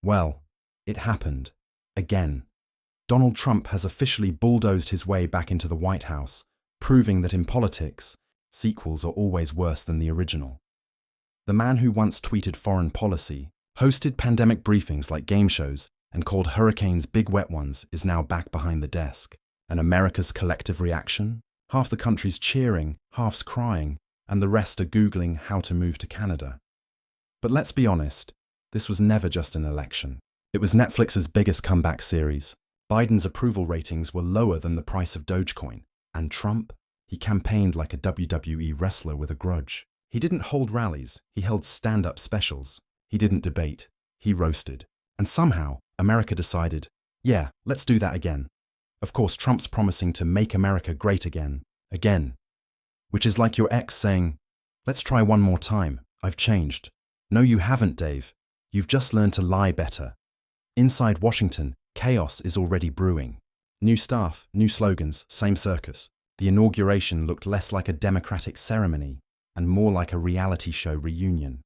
Well, it happened. Again. Donald Trump has officially bulldozed his way back into the White House, proving that in politics, sequels are always worse than the original. The man who once tweeted foreign policy, hosted pandemic briefings like game shows, and called hurricanes big wet ones is now back behind the desk. And America's collective reaction? Half the country's cheering, half's crying, and the rest are Googling how to move to Canada. But let's be honest, this was never just an election. It was Netflix's biggest comeback series. Biden's approval ratings were lower than the price of Dogecoin. And Trump? He campaigned like a WWE wrestler with a grudge. He didn't hold rallies, he held stand-up specials. He didn't debate, he roasted. And somehow, America decided, yeah, let's do that again. Of course, Trump's promising to make America great again. Which is like your ex saying, let's try one more time, I've changed. No, you haven't, Dave. You've just learned to lie better. Inside Washington, chaos is already brewing. New staff, new slogans, same circus. The inauguration looked less like a democratic ceremony and more like a reality show reunion.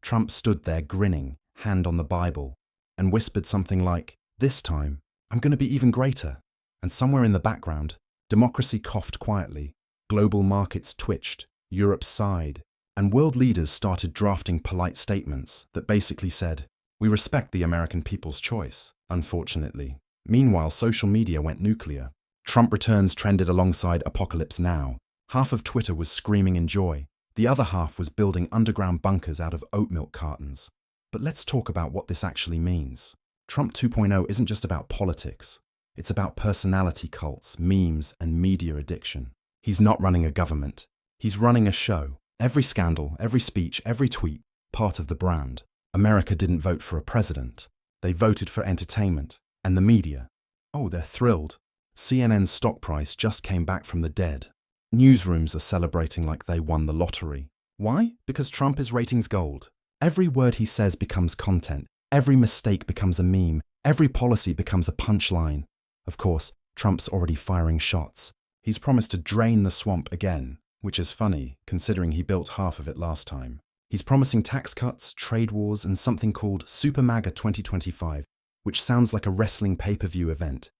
Trump stood there grinning, hand on the Bible, and whispered something like, this time, I'm going to be even greater. And somewhere in the background, democracy coughed quietly, global markets twitched, Europe sighed, and world leaders started drafting polite statements that basically said, we respect the American people's choice, unfortunately. Meanwhile, social media went nuclear. Trump returns trended alongside Apocalypse Now. Half of Twitter was screaming in joy. The other half was building underground bunkers out of oat milk cartons. But let's talk about what this actually means. Trump 2.0 isn't just about politics. It's about personality cults, memes, and media addiction. He's not running a government. He's running a show. Every scandal, every speech, every tweet, part of the brand. America didn't vote for a president. They voted for entertainment. And the media. Oh, they're thrilled. CNN's stock price just came back from the dead. Newsrooms are celebrating like they won the lottery. Why? Because Trump is ratings gold. Every word he says becomes content. Every mistake becomes a meme. Every policy becomes a punchline. Of course, Trump's already firing shots. He's promised to drain the swamp again, which is funny, considering he built half of it last time. He's promising tax cuts, trade wars, and something called Super MAGA 2025, which sounds like a wrestling pay-per-view event.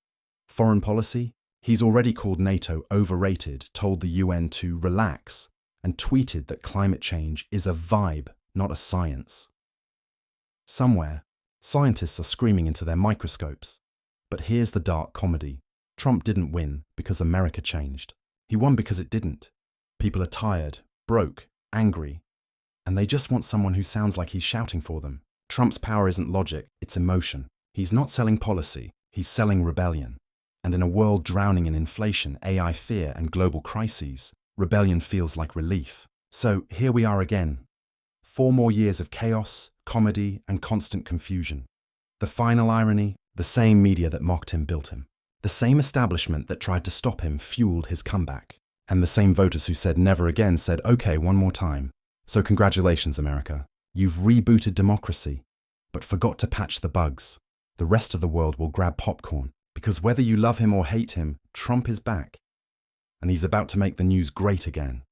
Foreign policy? He's already called NATO overrated, told the UN to relax, and tweeted that climate change is a vibe, not a science. Somewhere, scientists are screaming into their microscopes. But here's the dark comedy. Trump didn't win because America changed. He won because it didn't. People are tired, broke, angry, and they just want someone who sounds like he's shouting for them. Trump's power isn't logic, it's emotion. He's not selling policy, he's selling rebellion. And in a world drowning in inflation, AI fear, and global crises, rebellion feels like relief. So here we are again. 4 more years of chaos, comedy, and constant confusion. The final irony, the same media that mocked him built him. The same establishment that tried to stop him fueled his comeback. And the same voters who said never again said, okay, one more time. So congratulations, America. You've rebooted democracy, but forgot to patch the bugs. The rest of the world will grab popcorn, because whether you love him or hate him, Trump is back. And he's about to make the news great again.